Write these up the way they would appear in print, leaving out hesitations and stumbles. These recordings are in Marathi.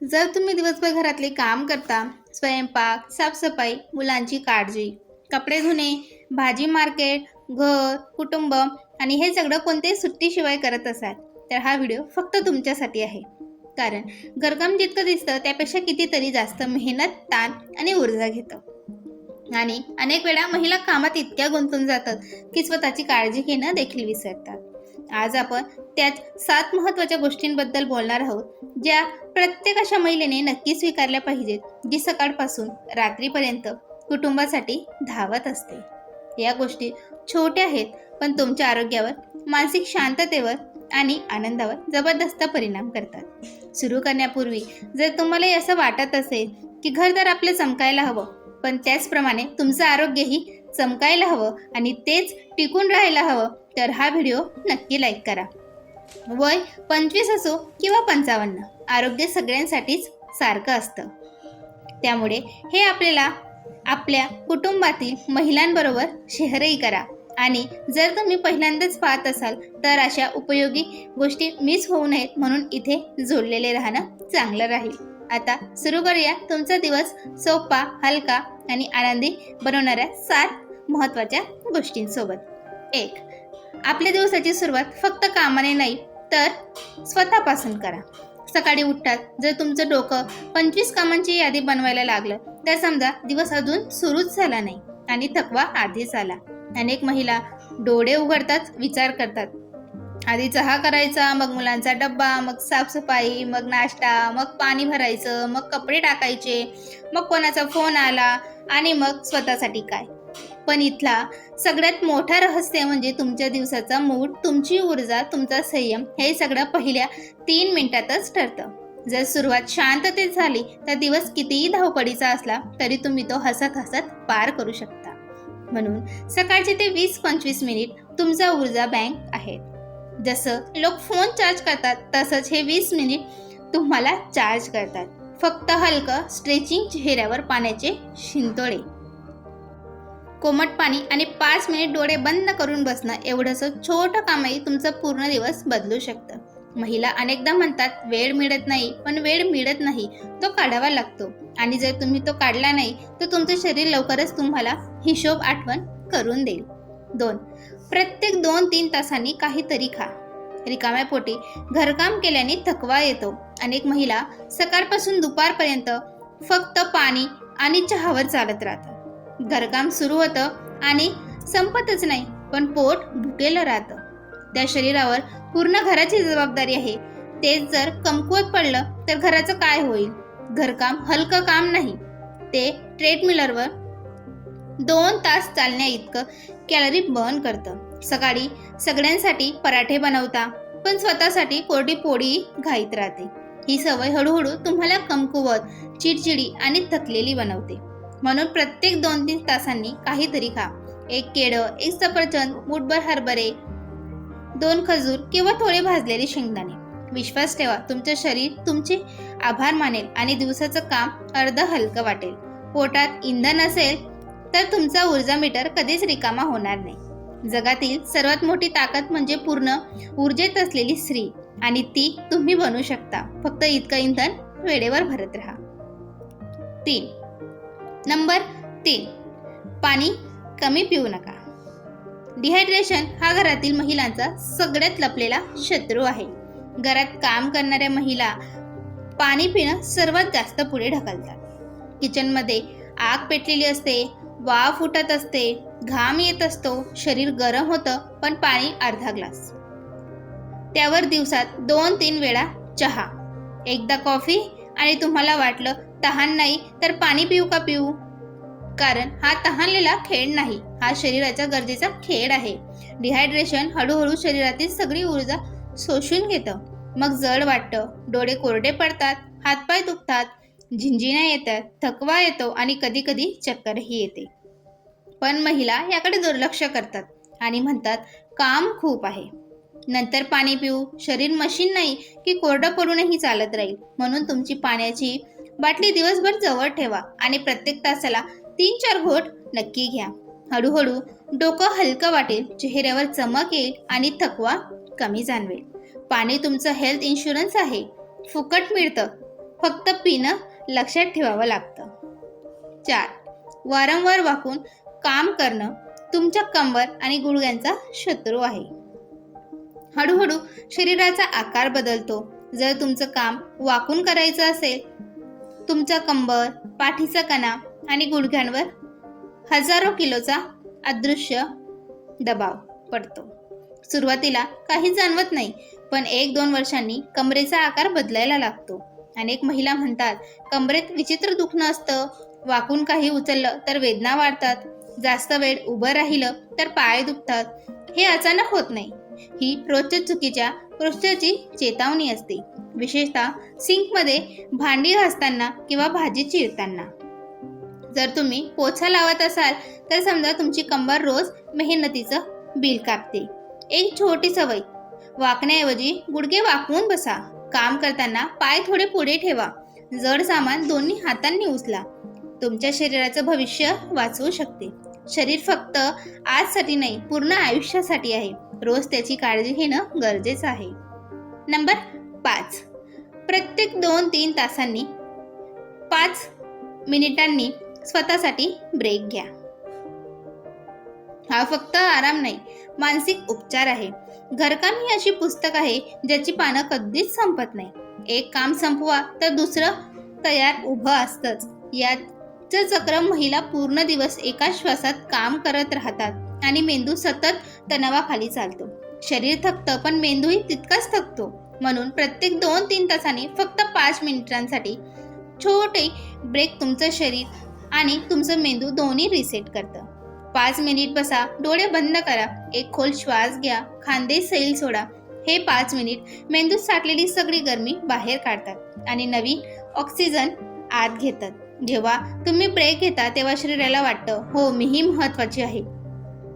जर तुम्ही दिवसभर घरातले काम करता, स्वयंपाक, साफसफाई, मुलांची काळजी, कपडे धुणे, भाजी मार्केट, घर, कुटुंब आणि हे सगळं कोणत्याही सुट्टीशिवाय करत असाल, तर हा व्हिडिओ फक्त तुमच्यासाठी आहे. कारण घरकाम जितकं दिसतं त्यापेक्षा कितीतरी जास्त मेहनत, ताण आणि ऊर्जा घेतं. आणि अनेक वेळा महिला कामात इतक्या गुंतून जातात की स्वतःची काळजी घेणं देखील विसरतात. आज आपण त्याच 7 महत्त्वाच्या गोष्टींबद्दल बोलणार आहोत, ज्या प्रत्येक अशा महिलेने नक्की स्वीकारल्या पाहिजेत, जी सकाळपासून रात्रीपर्यंत कुटुंबासाठी धावत असते. या गोष्टी छोट्या आहेत, पण तुमच्या आरोग्यावर, मानसिक शांततेवर आणि आनंदावर जबरदस्त परिणाम करतात. सुरू करण्यापूर्वी जर तुम्हालाही असं वाटत असेल की घरदार आपले चमकायला हवं, पण त्याचप्रमाणे तुमचं आरोग्यही चमकायला हवं आणि तेच टिकून राहायला हवं, तर हा व्हिडिओ नक्की लाईक करा. वय 25 असो किंवा 55, आरोग्य सगळ्यांसाठीच सारखं असतं. त्यामुळे हे आपल्याला आपल्या कुटुंबातील महिलांबरोबर शेअरही करा. आणि जर तुम्ही पहिल्यांदाच पाहत असाल तर अशा उपयोगी गोष्टी मिस होऊ नयेत म्हणून इथे जोडलेले राहणं चांगलं राहील. आता सुरू करूया तुमचा दिवस सोपा, हलका आणि आनंदी बनवणाऱ्या 7 महत्त्वाच्या गोष्टींसोबत. 1. आपल्या दिवसाची सुरुवात फक्त कामाने नाही तर स्वतःपासून करा. सकाळी उठतात जर तुमचं डोकं 25 कामांची यादी बनवायला लागलं तर समजा दिवस अजून सुरूच झाला नाही आणि थकवा आधीच आला. अनेक महिला डोळे उघडतात, विचार करतात, आधी चहा करायचा, मग मुलांचा डब्बा, मग साफसफाई, मग नाश्ता, मग पाणी भरायचं, मग कपडे टाकायचे, मग कोणाचा फोन आला आणि मग स्वतःसाठी काय. पण इथला सगळ्यात मोठा रहस्य म्हणजे तुमच्या दिवसाचा मूड, तुमची ऊर्जा, तुमचा संयम हे सगळं पहिल्या 3 मिनिटातच ठरतं. जर सुरुवात शांततेत झाली तर दिवस कितीही धावपळीचा असला तरी तुम्ही तो हसत हसत पार करू शकता. म्हणून सकाळचे ते 20-25 मिनिट तुमचा ऊर्जा बँक आहेत. जसं लोक फोन चार्ज करतात तसंच हे 20 मिनिट तुम्हाला चार्ज करतात. फक्त हलकं स्ट्रेचिंग, चेहऱ्यावर पाण्याचे शिंतोडे, कोमट पाणी आणि 5 मिनिट डोळे बंद करून बसणं, एवढंसं छोटं कामही तुमचा पूर्ण दिवस बदलू शकतं. महिला अनेकदा म्हणतात वेळ मिळत नाही, पण वेळ मिळत नाही, तो काढावा लागतो. आणि जर तुम्ही तो काढला नाही तर तुमचं शरीर लवकरच तुम्हाला हिशोब आठवण करून देईल. 2. प्रत्येक 2-3 तासांनी काहीतरी खा. रिकाम्या पोटी घरकाम केल्याने थकवा येतो. अनेक महिला सकाळपासून दुपारपर्यंत फक्त पाणी आणि चहावर चालत राहतात. घरकाम सुरू होतं आणि संपतच नाही, पण पोट भुकेलं राहतं. त्या शरीरावर पूर्ण घराची जबाबदारी आहे. तेच जर कमकुवत पडलं तर घराचं काय होईल. घरकाम हलकं काम नाही, ते ट्रेडमिलरवर 2 तास चालण्या इतकं कॅलरी बर्न करतं. सकाळी सगळ्यांसाठी पराठे बनवता, पण स्वतःसाठी कोरडी पोळी घाईत राहते. ही सवय हळूहळू तुम्हाला कमकुवत, चिडचिडी आणि थकलेली बनवते. म्हणून प्रत्येक 2-3 तासांनी काहीतरी खा. 1 केळं, 1 सफरचंद, मूठभर हरभरे, 2 खजूर किंवा थोडे भाजलेले शेंगदाणे. विश्वास ठेवा, तुमचं शरीर तुमचे आभार मानेल आणि दिवसाचं काम अर्ध हलकं वाटेल. पोटात इंधन असेल तर तुमचा ऊर्जा मीटर कधीच रिकामा होणार नाही. जगातील सर्वात मोठी ताकद म्हणजे पूर्ण ऊर्जेत असलेली स्त्री, आणि ती तुम्ही बनू शकता. फक्त इतकं इंधन वेळेवर भरत राहा. 3. 3. पाणी कमी पिऊ नका. डिहायड्रेशन हा घरातील महिलांचा सगळ्यात लपलेला शत्रू आहे. घरात काम करणाऱ्या महिला पाणी पिणं सर्वात जास्त पुढे ढकलतात. किचनमध्ये आग पेटलेली असते, वाफ फुटत असते, घाम येत असतो, शरीर गरम होतं, पण पाणी अर्धा ग्लास. त्यावर दिवसात 2-3 वेळा चहा, एकदा कॉफी, आणि तुम्हाला वाटलं तहान नाही तर पाणी पिऊ का पिऊ. कारण हा तहानलेला खेळ नाही, हा शरीराच्या गरजेचा खेळ आहे. डिहायड्रेशन हळूहळू शरीरातील सगळी ऊर्जा शोषून घेतं. मग जड वाटतं, डोळे कोरडे पडतात, हातपाय दुखतात, झिंझिण्या येतात, थकवा येतो आणि कधी कधी चक्करही येते. पण महिला याकडे दुर्लक्ष करतात आणि म्हणतात काम खूप आहे, नंतर पाणी पिऊ. शरीर मशीन नाही की कोरडं पडूनही चालत राहील. म्हणून तुमची पाण्याची बाटली दिवसभर जवळ ठेवा आणि प्रत्येक तासाला 3-4 घोट नक्की घ्या. हळूहळू डोकं हलकं वाटेल, चेहऱ्यावर चमक येईल आणि थकवा कमी जाणवेल. पाणी तुमचं हेल्थ इन्शुरन्स आहे, फुकट मिळतं. फक्त पिणं लक्षात ठेवावं लागतं. 4. वारंवार वाकून काम करणं तुमच्या कंबर आणि गुडघ्यांचा शत्रू आहे. हळूहळू शरीराचा आकार बदलतो. जर तुमचं काम वाकून करायचं असेल, तुमचा कंबर, पाठीचा कणा आणि गुडघ्यांवर हजारो किलोचा अदृश्य दबाव पडतो. सुरुवातीला काही जाणवत नाही, पण 1-2 वर्षांनी कमरेचा आकार बदलायला लागतो. अनेक महिला म्हणतात, कमरेत विचित्र दुखणं असतं, वाकून काही उचललं तर वेदना वाढतात, जास्त वेळ उभं राहिलं तर पाय दुखतात. हे अचानक होत नाही. ही रोजच्या चुकीच्या पृष्ठाची चेतावणी असते, विशेषतः सिंकमध्ये भांडी घासताना किंवा भाजी चिरताना. जर तुम्ही पोछा लावत असाल तर समजा तुमची कंबर रोज मेहनतीचं बिल कापते. एक छोटी सवय, वाकण्याऐवजी गुडघे वाकवून बसा. काम करताना पाय थोडे पुढे ठेवा. जड सामान दोन्ही हातांनी उचला. तुमच्या शरीराचं भविष्य वाचवू शकते. शरीर फक्त आजसाठी नाही, पूर्ण आयुष्यासाठी आहे. रोज त्याची काळजी घेणं गरजेचं आहे. नंबर 5. प्रत्येक 2-3 तासांनी 5 मिनिटांनी स्वतःसाठी ब्रेक घ्या. हा फक्त आराम नाही, मानसिक उपचार आहे. घरकाम ही अशी पुस्तक आहे ज्याची पानं कधीच संपत नाही. एक काम संपवा तर दुसरं तयार उभं असतंच. याचं चक्र महिला पूर्ण दिवस एका श्वासात काम करत राहतात आणि मेंदू सतत तणावाखाली चालतो. शरीर थकतं पण मेंदूही तितकाच थकतो. म्हणून प्रत्येक 2-3 तासांनी फक्त 5 मिनिटांसाठी छोटे ब्रेक तुमचं शरीर आणि तुमचं मेंदू दोन्ही रिसेट करतं. 5 मिनिट बसा, डोळे बंद करा, एक खोल श्वास घ्या, खांदे सैल सोडा. हे 5 मिनिट मेंदूत साठलेली सगळी गरमी बाहेर काढतात आणि नवीन ऑक्सिजन आत घेतात. जेव्हा तुम्ही ब्रेक घेता तेव्हा शरीराला वाटतं, हो मीही महत्त्वाची आहे.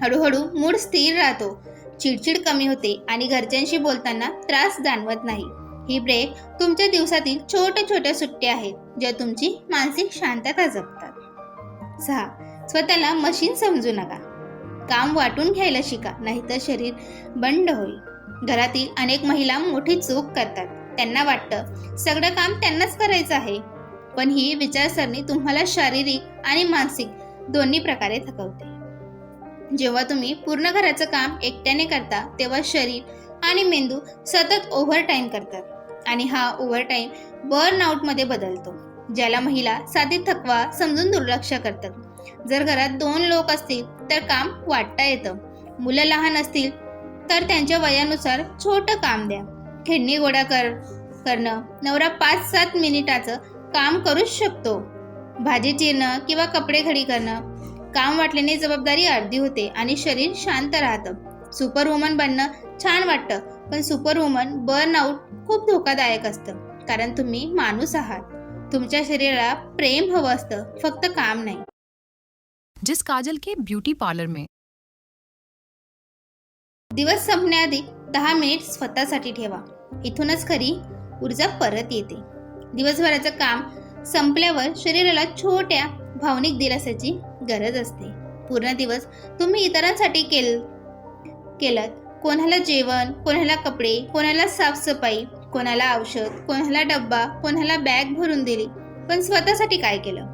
हळूहळू मूड स्थिर राहतो, चिडचिड कमी होते आणि घरच्यांशी बोलताना त्रास जाणवत नाही. ही ब्रेक तुमच्या दिवसातील छोट्या छोट्या सुट्ट्या आहेत ज्या तुमची मानसिक शांतता जपतात. 6. स्वतःला मशीन समजू नका. काम वाटून घ्यायला शिका, नाहीतर शरीर बंड होईल. घरातील अनेक महिला मोठी चूक करतात. त्यांना वाटतं सगळं काम त्यांनाच करायचं आहे, पण ही विचारसरणी तुम्हाला शारीरिक आणि मानसिक दोन्ही प्रकारे थकवते. जेव्हा तुम्ही पूर्ण घराचं काम एकट्याने करता तेव्हा शरीर आणि मेंदू सतत ओव्हरटाईम करतात आणि हा ओव्हरटाईम बर्नआउटमध्ये बदलतो, ज्याला महिला साधी थकवा समजून दुर्लक्ष करतात. जर घरात 2 लोक असतील तर काम वाटता येतं. मुलं लहान असतील तर त्यांच्या वयानुसार छोटं काम द्या. खेळणी गोळा करणं, नवरा 5-7 मिनिटाचं काम करूच शकतो. भाजी चिरणं किंवा कपडे घडी करणं. काम वाटल्याने जबाबदारी अर्धी होते आणि शरीर शांत राहतं. सुपरवुमन बनणं छान वाटतं, पण सुपरवुमन बर्नआउट खूप धोकादायक असतं, कारण तुम्ही माणूस आहात. तुमच्या शरीराला प्रेम हवं असतं, फक्त काम नाही. जिस काजल के ब्यूटी पार्लर में दिवस संपण्याआधी 10 मिनिट स्वतःसाठी ठेवा. इथूनच खरी ऊर्जा परत येते. दिवसभराचं काम संपल्यावर शरीराला छोट्या भावनिक दिलासाची गरज असते. पूर्ण दिवस तुम्ही इतरांसाठी केलं, कोणाला जेवण, कोणाला कपडे, कोणाला साफसफाई, कोणाला औषध, कोणाला डब्बा, कोणाला बॅग भरून दिली, पण स्वतःसाठी काय केलं?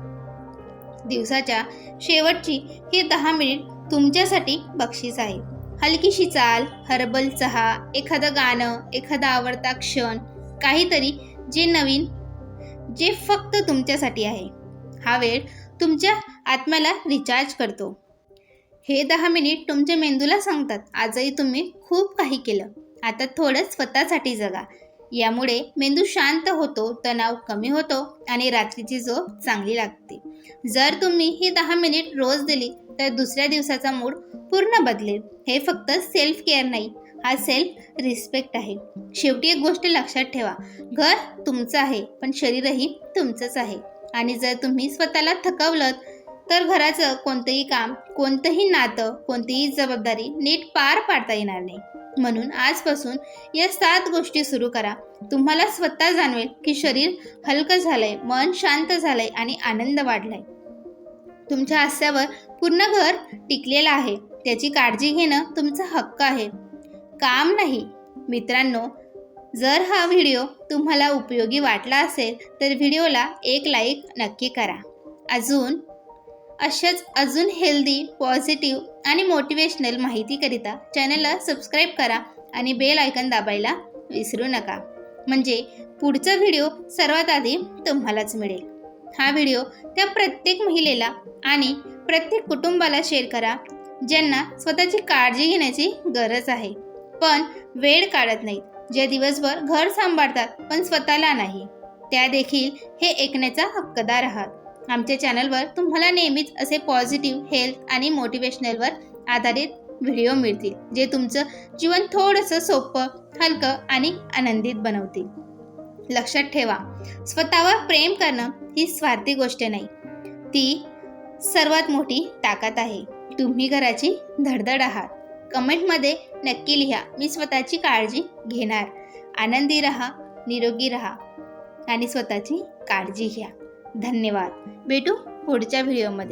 दिवसाच्या शेवटची हे 10 मिनिट तुमच्यासाठी बक्षीस आहे. हलकीशी चाल, हर्बल चहा, एखादं गाणं, एखादा आवडता क्षण, काहीतरी जे नवीन, जे फक्त तुमच्यासाठी आहे. हा वेळ तुमच्या आत्म्याला रिचार्ज करतो. हे 10 मिनिट तुमच्या मेंदूला सांगतात, आजही तुम्ही खूप काही केलं, आता थोडं स्वतःसाठी जगा. यामुळे मेंदू शांत होतो, तणाव कमी होतो आणि रात्रीची झोप चांगली लागते. जर तुम्ही ही 10 मिनिट रोज दिली तर दुसऱ्या दिवसाचा मूड पूर्ण बदलेल. हे फक्त सेल्फ केअर नाही, हा सेल्फ रिस्पेक्ट आहे. शेवटी एक गोष्ट लक्षात ठेवा, घर तुमचं आहे पण शरीरही तुमचंच आहे. आणि जर तुम्ही स्वतःला थकवलं तर घराचं कोणतंही काम, कोणतंही नातं, कोणतीही जबाबदारी नीट पार पाडता येणार नाही. म्हणून आजपासून या 7 गोष्टी सुरू करा. तुम्हाला स्वतः जाणवेल की शरीर हलकं झालंय, मन शांत झालंय आणि आनंद वाढलाय. तुमच्या हास्यावर पूर्ण घर टिकलेलं आहे. त्याची काळजी घेणं तुमचा हक्क आहे, काम नाही. मित्रांनो, जर हा व्हिडिओ तुम्हाला उपयोगी वाटला असेल तर व्हिडिओला एक लाईक नक्की करा. अजून हेल्दी, पॉझिटिव्ह आणि मोटिवेशनल माहितीकरिता चॅनलला सबस्क्राईब करा आणि बेल आयकॉन दाबायला विसरू नका. म्हणजे पुढचा व्हिडिओ सर्वात आधी तुम्हालाच मिळेल. हा व्हिडिओ त्या प्रत्येक महिलेला आणि प्रत्येक कुटुंबाला शेअर करा ज्यांना स्वतःची काळजी घेण्याची गरज आहे पण वेळ काढत नाहीत, जे दिवसभर घर सांभाळतात पण स्वतःला नाही. त्या देखील हे ऐकण्याचा हक्कदार आहात. आमच्या चॅनलवर तुम्हाला नेहमीच असे पॉझिटिव्ह, हेल्थ आणि मोटिवेशनलवर आधारित व्हिडिओ मिळतील जे तुमचं जीवन थोडंसं सोपं, हलकं आणि आनंदित बनवतील. लक्षात ठेवा, स्वतःवर प्रेम करणं ही स्वार्थी गोष्ट नाही, ती सर्वात मोठी ताकद आहे. तुम्ही घराची धडधड आहात. कमेंटमध्ये नक्की लिहा, मी स्वतःची काळजी घेणार. आनंदी राहा, निरोगी राहा आणि स्वतःची काळजी घ्या. धन्यवाद. भेटू पुढच्या व्हिडिओमध्ये.